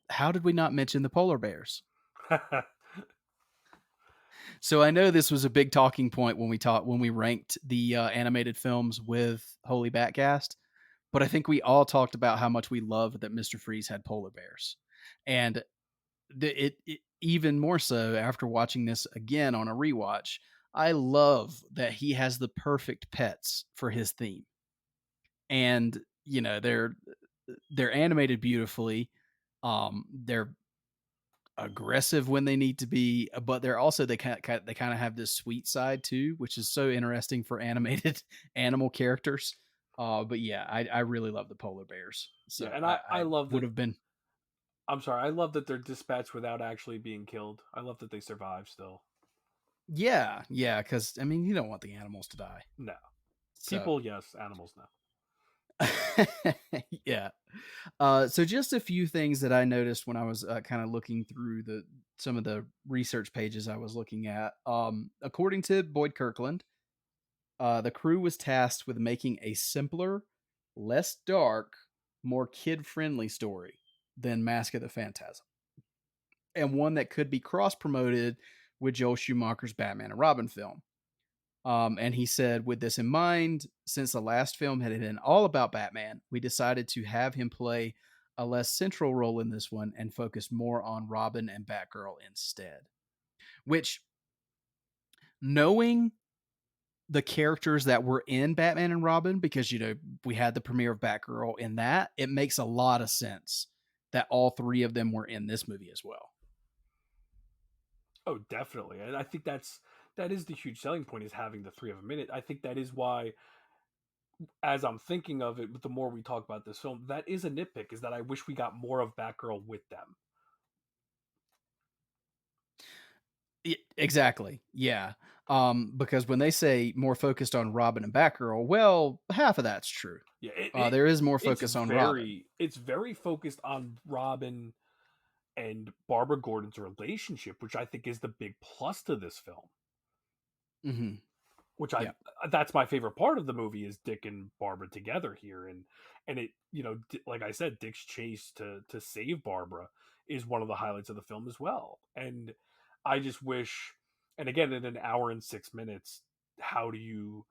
How did we not mention the polar bears? So I know this was a big talking point when we ranked the animated films with Holy Batcast, but I think we all talked about how much we loved that Mr. Freeze had polar bears, and it even more so after watching this again on a rewatch. I love that he has the perfect pets for his theme, and they're animated beautifully. They're aggressive when they need to be, but they're also they kind of have this sweet side too, which is so interesting for animated animal characters. But yeah, I really love the polar bears. Yeah, So and I I love would that. have been I'm sorry, I love that they're dispatched without actually being killed. I love that they survive still. yeah, because I mean you don't want the animals to die. No. So People, yes. Animals, no. yeah. So just a few things that I noticed when I was kind of looking through the some of the research pages I was looking at. According to Boyd Kirkland, the crew was tasked with making a simpler, less dark, more kid-friendly story than Mask of the Phantasm, and one that could be cross-promoted with Joel Schumacher's Batman and Robin film. And he said, with this in mind, since the last film had been all about Batman, we decided to have him play a less central role in this one and focus more on Robin and Batgirl instead. Which, knowing the characters that were in Batman and Robin, because we had the premiere of Batgirl in that, it makes a lot of sense that all 3 of them were in this movie as well. Oh, definitely. And I think that is the huge selling point, is having the 3 of them in it. I think that is why, as I'm thinking of it, the more we talk about this film, that is a nitpick, is that I wish we got more of Batgirl with them. Exactly. Yeah. Because when they say more focused on Robin and Batgirl, well, half of that's true. Yeah, There is more focus on Robin. it's very focused on Robin and Barbara Gordon's relationship, which I think is the big plus to this film. Hmm. Which Yeah. that's my favorite part of the movie, is Dick and Barbara together here, and it, like I said, Dick's chase to save Barbara is one of the highlights of the film as well. And I just wish And again, in an hour and 6 minutes, how do you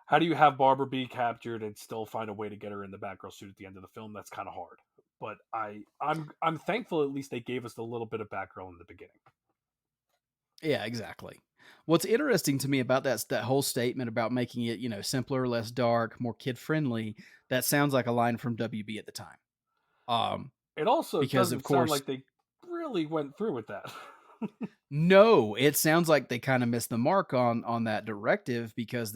how do you have Barbara be captured and still find a way to get her in the Batgirl suit at the end of the film? That's kind of hard. But I'm thankful at least they gave us a little bit of Batgirl in the beginning. Yeah, exactly. What's interesting to me about that whole statement about making it, simpler, less dark, more kid friendly, that sounds like a line from WB at the time. Um, It also because of doesn't sound course, like they really went through with that. no, it sounds like they kind of missed the mark on that directive because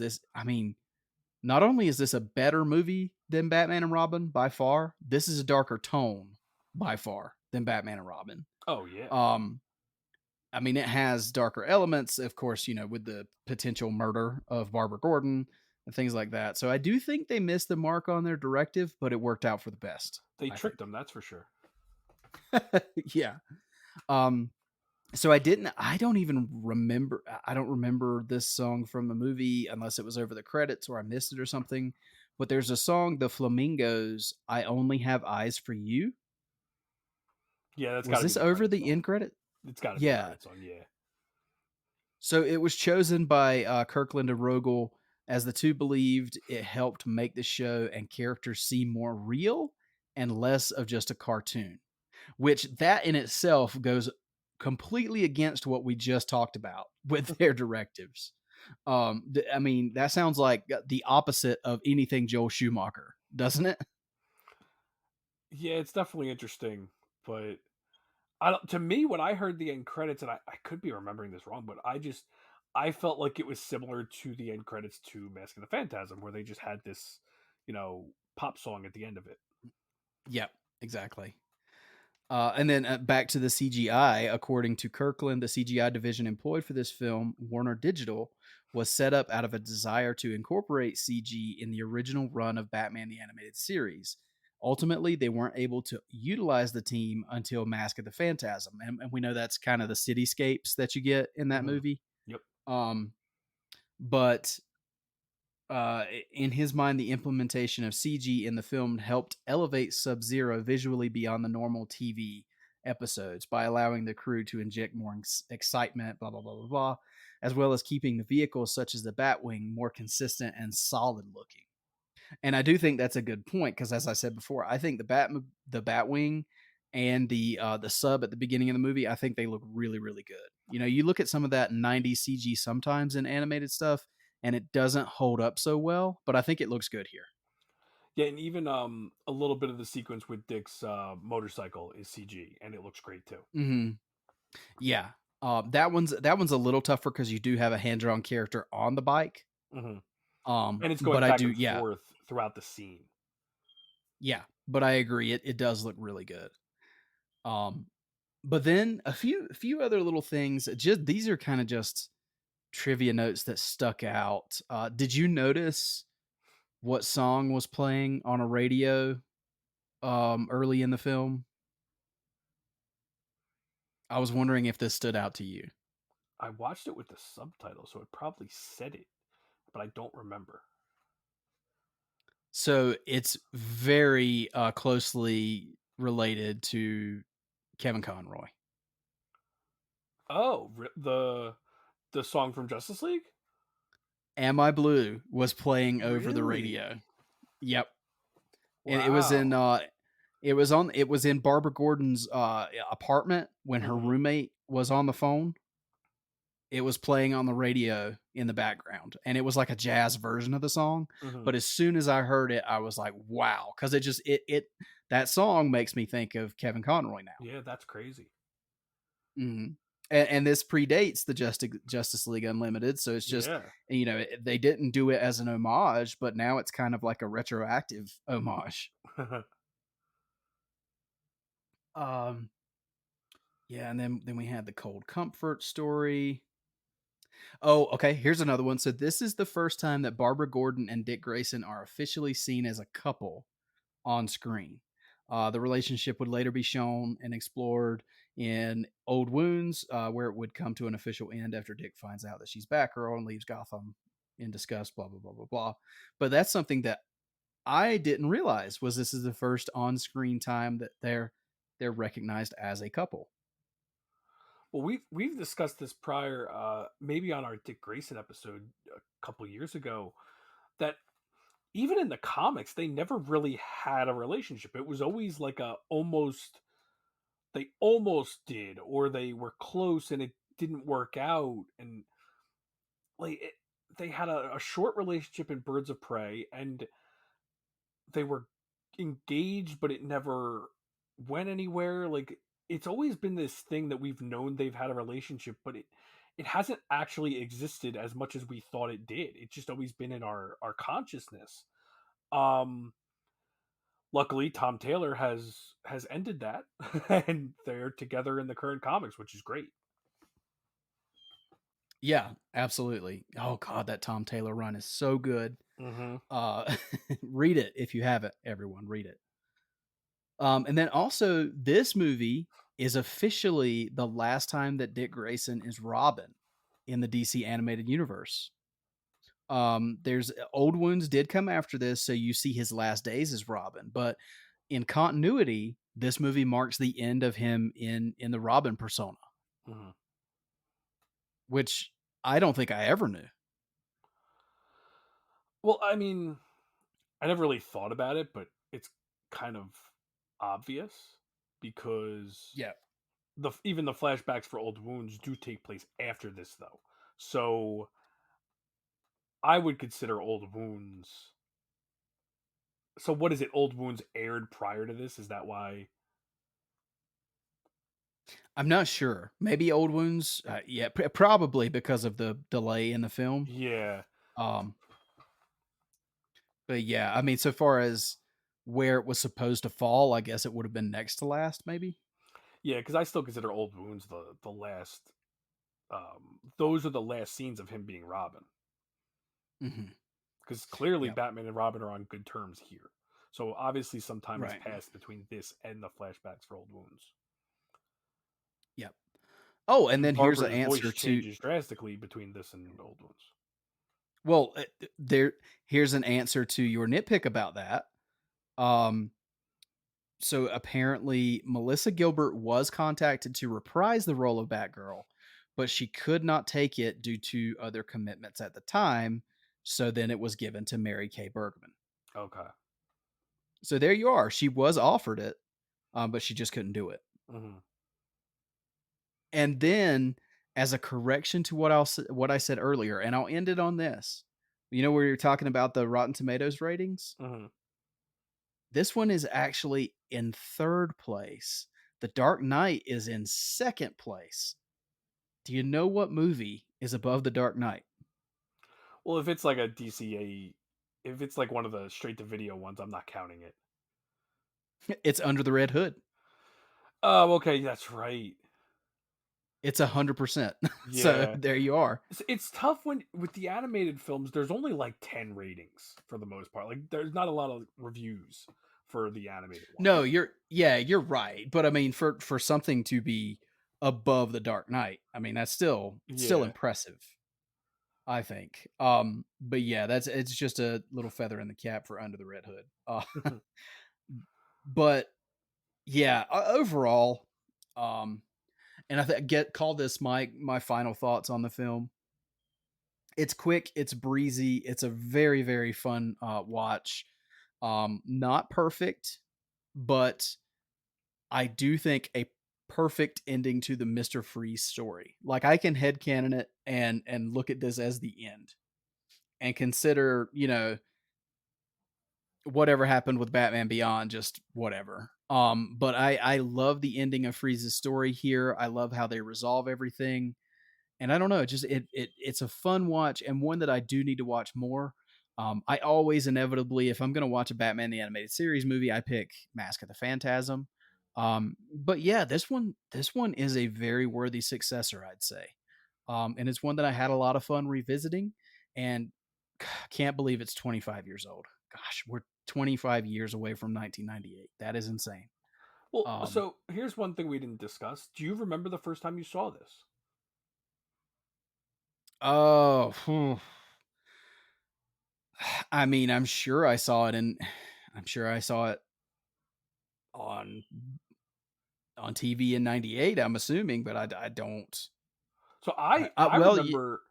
not only is this a better movie than Batman and Robin by far, this is a darker tone by far than Batman and Robin. Oh yeah. Um, it has darker elements, of course, with the potential murder of Barbara Gordon and things like that. So I do think they missed the mark on their directive, but it worked out for the best. They I tricked them, that's for sure. think. Yeah. Um, so I don't even remember. I don't remember this song from the movie unless it was over the credits or I missed it or something. But there's a song, The Flamingos, I Only Have Eyes for You. Yeah, that's Was got to be this the over credit the song. end credit? It's got to be the Yeah. credit song, yeah. So it was chosen by Kirkland and Rogel as the two believed it helped make the show and characters seem more real and less of just a cartoon, which that in itself goes completely against what we just talked about with their directives. That sounds like the opposite of anything Joel Schumacher, doesn't it? Yeah, it's definitely interesting, but I don't, to me, when I heard the end credits, and I could be remembering this wrong, but I felt like it was similar to the end credits to Mask of the Phantasm, where they just had this, pop song at the end of it. Yep, exactly. And then back to the CGI. According to Kirkland, the CGI division employed for this film, Warner Digital, was set up out of a desire to incorporate CG in the original run of Batman the Animated Series. Ultimately, they weren't able to utilize the team until Mask of the Phantasm. And we know that's kind of the cityscapes that you get in that Mm-hmm. movie. Yep. But in his mind, the implementation of CG in the film helped elevate SubZero visually beyond the normal TV episodes by allowing the crew to inject more excitement, blah, blah, blah, blah, blah, as well as keeping the vehicles such as the Batwing more consistent and solid looking. And I do think that's a good point because, as I said before, I think the Batwing and the sub at the beginning of the movie, I think they look really, really good. You look at some of that 90s CG sometimes in animated stuff, and it doesn't hold up so well, but I think it looks good here. Yeah, and even a little bit of the sequence with Dick's motorcycle is CG, and it looks great too. Mm-hmm. Yeah, that one's a little tougher because you do have a hand drawn character on the bike. Mm-hmm. And it's going But I back do, and yeah, forth throughout the scene. yeah. But I agree, it does look really good. Um, but then a few other little things. Just these are kind of just trivia notes that stuck out. Did you notice what song was playing on a radio early in the film? I was wondering if this stood out to you. I watched it with the subtitle, so it probably said it, but I don't remember. So it's very closely related to Kevin Conroy. Oh, the song from Justice League? Am I Blue was playing over the Really? radio. Yep. And Wow. it was in Barbara Gordon's apartment when her Mm-hmm. roommate was on the phone. It was playing on the radio in the background, and it was like a jazz version of the song. Mm-hmm. But as soon as I heard it, I was like, "Wow!" Because it that song makes me think of Kevin Conroy now. Yeah, that's crazy. Mhm. And this predates the Justice League Unlimited, so it's just Yeah. they didn't do it as an homage, but now it's kind of like a retroactive homage. Um, yeah, and then we had the Cold Comfort story. Oh, okay. Here's another one. So this is the first time that Barbara Gordon and Dick Grayson are officially seen as a couple on screen. The relationship would later be shown and explored in Old Wounds, where it would come to an official end after Dick finds out that she's Batgirl and leaves Gotham in disgust. Blah blah blah blah blah. But that's something that I didn't realize was this is the first on-screen time that they're recognized as a couple. Well, we've discussed this prior, maybe on our Dick Grayson episode a couple years ago, that even in the comics, they never really had a relationship. It was always like a almost they almost did, or they were close and it didn't work out, and like they had a short relationship in Birds of Prey, and they were engaged, but it never went anywhere. Like it's always been this thing that we've known they've had a relationship, but it hasn't actually existed as much as we thought it did. It's just always been in our consciousness. Um Luckily Tom Taylor has ended that and they're together in the current comics, which is great. Yeah, absolutely. Oh god, that Tom Taylor run is so good. Mhm. Uh read it if you haven't, everyone, read it. And then also this movie is officially the last time that Dick Grayson is Robin in the DC animated universe. There's Old Wounds did come after this, so you see his last days as Robin, but in continuity, this movie marks the end of him in the Robin persona, Mhm. which I don't think I ever knew. Well, I mean, I never really thought about it, but it's kind of obvious because Yeah. even the flashbacks for Old Wounds do take place after this, though. So I would consider Old Wounds. So what is it? Old Wounds aired prior to this. Is that why? I'm not sure. Maybe Old Wounds. Yeah, probably because of the delay in the film. Yeah, Um, but yeah, I mean, so far as where it was supposed to fall, I guess it would have been next to last, maybe. yeah. Because I still consider Old Wounds the last. Those are the last scenes of him being Robin. Hmm. Because clearly Yep. Batman and Robin are on good terms here. So obviously some time has Right. passed between this and the flashbacks for Old Wounds. Yep. Oh, and And then here's an Barbara's voice answer to. changes drastically between this and Old Wounds. Well, here's an answer to your nitpick about that. Um, so apparently Melissa Gilbert was contacted to reprise the role of Batgirl, but she could not take it due to other commitments at the time. So then it was given to Mary Kay Bergman. Okay. So there you are. She was offered it, but she just couldn't do it. Mm-hmm. And then, as a correction to what I said earlier, and I'll end it on this. You know where you're talking about the Rotten Tomatoes ratings? Mm-hmm. This one is actually in third place. The Dark Knight is in second place. Do you know what movie is above The Dark Knight? Well, if it's like a DCA, if it's like one of the straight to video ones, I'm not counting it. It's Under the Red Hood. Oh, okay, that's right. It's 100%. So Yeah. there you are. It's tough when with the animated films, there's only like 10 ratings for the most part. Like there's not a lot of reviews for the animated ones. No, you're right. But I mean, for something to be above The Dark Knight, I mean that's still Yeah. impressive, I think. But yeah, it's just a little feather in the cap for Under the Red Hood. But yeah, overall, um, and I get call this my final thoughts on the film. It's quick, it's breezy, it's a very very fun watch. Not perfect, but I do think a perfect ending to the Mr. Freeze story. Like I can headcanon it and look at this as the end and consider, whatever happened with Batman Beyond, just whatever. But I love the ending of Freeze's story here. I love how they resolve everything. And I don't know, just it's a fun watch and one that I do need to watch more. I always inevitably, if I'm going to watch a Batman the Animated Series movie, I pick Mask of the Phantasm. But yeah, this one is a very worthy successor, I'd say. And it's one that I had a lot of fun revisiting, and can't believe it's 25 years old. Gosh, we're 25 years away from 1998. That is insane. Well, Um, so here's one thing we didn't discuss. Do you remember the first time you saw this? oh, I mean, I'm sure I saw it on on TV in '98. I'm assuming, but I don't. So I Well, remember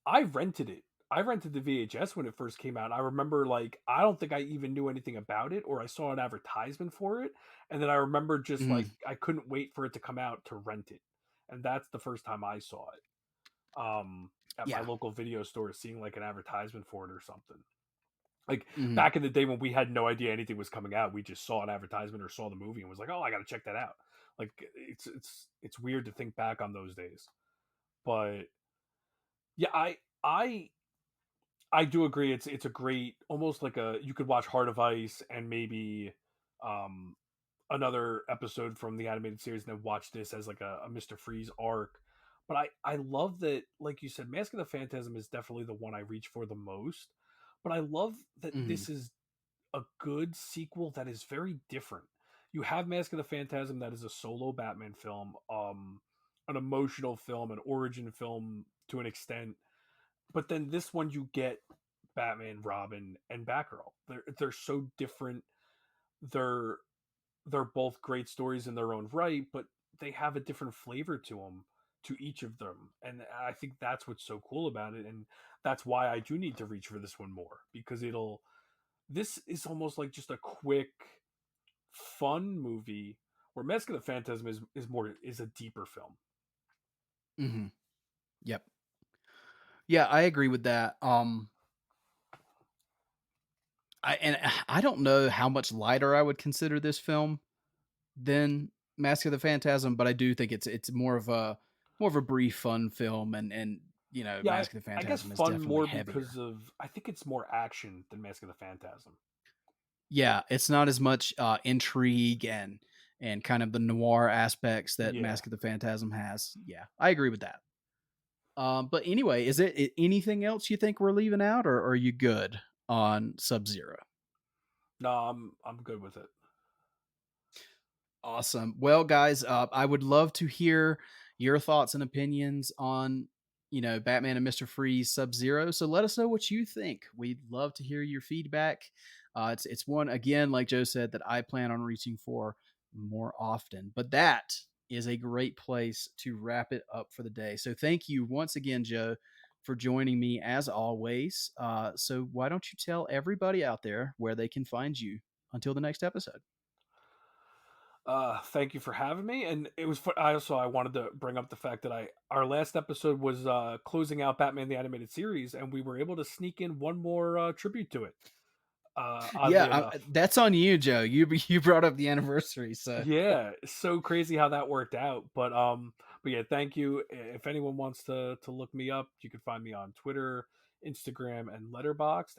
I rented it. I rented the VHS when it first came out. I remember like I don't think I even knew anything about it, or I saw an advertisement for it, and then I remember just like I couldn't wait for it to come out to rent it, and that's the first time I saw it. At my yeah. local video store, seeing like an advertisement for it or something. Like Mhm. back in the day when we had no idea anything was coming out, we just saw an advertisement or saw the movie and was like, "Oh, I got to check that out." Like it's weird to think back on those days, but yeah, I I do agree. It's a great, almost like a you could watch Heart of Ice and maybe um another episode from the animated series, and then watch this as like a Mr. Freeze arc. But I love that, like you said, Mask of the Phantasm is definitely the one I reach for the most. But I love that Mhm. this is a good sequel that is very different. You have Mask of the Phantasm that is a solo Batman film, an emotional film, an origin film to an extent. But then this one you get Batman, Robin, and Batgirl. They're so different. They're they're both great stories in their own right, but they have a different flavor to them, to each of them. And I think that's what's so cool about it, and that's why I do need to reach for this one more, because it'll this is almost like just a quick fun movie, where Mask of the Phantasm is a deeper film. Mhm. Yep. Yeah, I agree with that. I don't know how much lighter I would consider this film than Mask of the Phantasm, but I do think it's more of a brief fun film, and Yeah, Mask of the I guess Phantasm is fun definitely more because heavier. of I think it's more action than Mask of the Phantasm. Yeah, it's not as much intrigue and kind of the noir aspects that Yeah. Mask of the Phantasm has. Yeah, I agree with that. But anyway, is anything else you think we're leaving out, or are you good on SubZero? No, I'm good with it. Awesome. Well, guys, I would love to hear your thoughts and opinions on, Batman and Mr. Freeze SubZero. So let us know what you think. We'd love to hear your feedback. It's one, again, like Joe said, that I plan on reaching for more often. But that is a great place to wrap it up for the day. So thank you once again, Joe, for joining me as always. So why don't you tell everybody out there where they can find you until the next episode? Thank you for having me. And it was I wanted to bring up the fact that I our last episode was closing out Batman the Animated Series, and we were able to sneak in one more tribute to it. Oddly Yeah, enough. that's on you, Joe. You brought up the anniversary, so Yeah, it's so crazy how that worked out. But yeah, thank you. If anyone wants to look me up, you can find me on Twitter, Instagram, and Letterboxd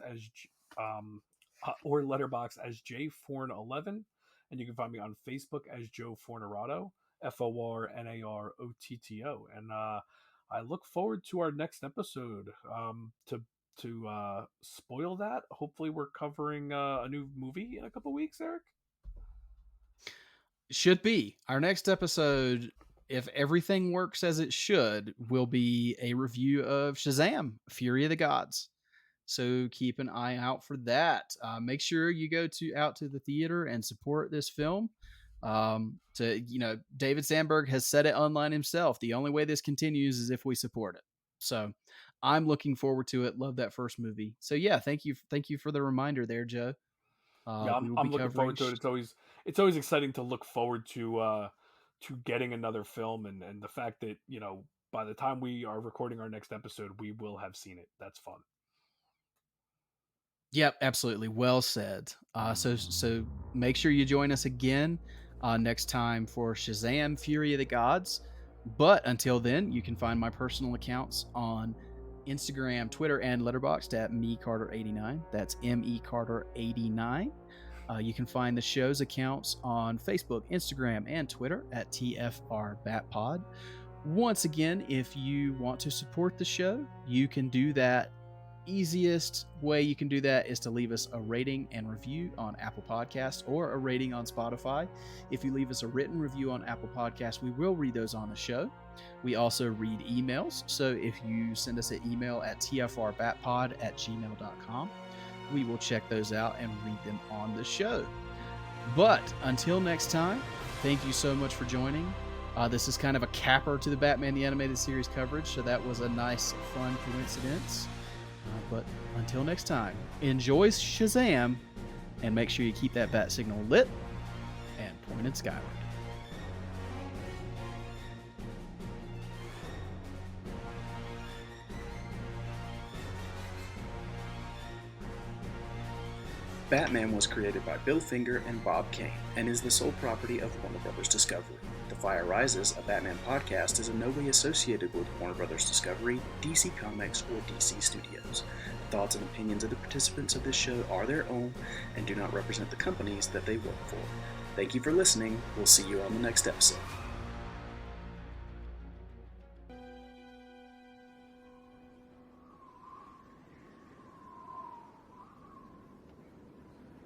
or Letterboxd as jforn11, and you can find me on Facebook as Joe Fornerato, FORNAROTTO. And I look forward to our next episode. To spoil that, hopefully we're covering a new movie in a couple weeks, Eric. should be our next episode. If everything works as it should, will be a review of Shazam: Fury of the Gods. So keep an eye out for that. Make sure you go out to the theater and support this film. David Sandberg has said it online himself. The only way this continues is if we support it. So I'm looking forward to it. Love that first movie. So yeah, thank you for the reminder there, Joe. Yeah, We will be I'm looking covering. forward to it. It's always exciting to look forward to getting another film, and the fact that by the time we are recording our next episode, we will have seen it. That's fun. Yep, absolutely. Well said. So make sure you join us again next time for Shazam: Fury of the Gods. But until then, you can find my personal accounts on Instagram, Twitter, and Letterboxd at mecarter89. That's mecarter89. You can find the show's accounts on Facebook, Instagram, and Twitter at TFRBatPod. Once again, if you want to support the show, you can do that. Easiest way you can do that is to leave us a rating and review on Apple Podcasts or a rating on Spotify. If you leave us a written review on Apple Podcasts, we will read those on the show. We also read emails. So if you send us an email at tfrbatpod@gmail.com, we will check those out and read them on the show. But until next time, thank you so much for joining. This is kind of a capper to the Batman the Animated Series coverage, so that was a nice, fun coincidence. But until next time, enjoy Shazam, and make sure you keep that bat signal lit and pointed skyward. Batman was created by Bill Finger and Bob Kane and is the sole property of Warner Bros. Discovery. The Fire Rises, a Batman podcast, is in no way associated with Warner Bros. Discovery, DC Comics, or DC Studios. The thoughts and opinions of the participants of this show are their own and do not represent the companies that they work for. Thank you for listening. We'll see you on the next episode.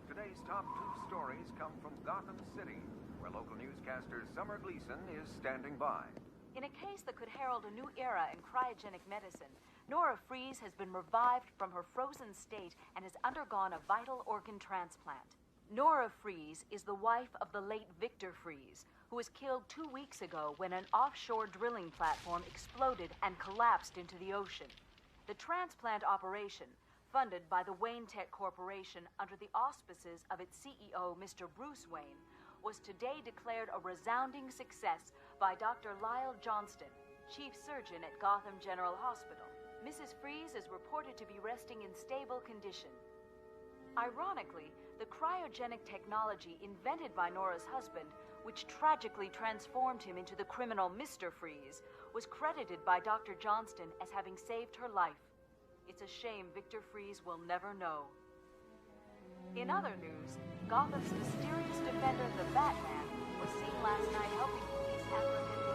Today's top 2 stories come from Gotham City, where local newscaster Summer Gleason is standing by. In a case that could herald a new era in cryogenic medicine, Nora Fries has been revived from her frozen state and has undergone a vital organ transplant. Nora Fries is the wife of the late Victor Fries, who was killed 2 weeks ago when an offshore drilling platform exploded and collapsed into the ocean. The transplant operation, funded by the Wayne Tech Corporation under the auspices of its CEO, Mr. Bruce Wayne, was today declared a resounding success by Dr. Lyle Johnston, chief surgeon at Gotham General Hospital. Mrs. Fries is reported to be resting in stable condition. Ironically, the cryogenic technology invented by Nora's husband, which tragically transformed him into the criminal Mr. Fries, was credited by Dr. Johnston as having saved her life. It's a shame Victor Fries will never know. In other news, Gotham's mysterious defender, the Batman, was seen last night helping police apprehend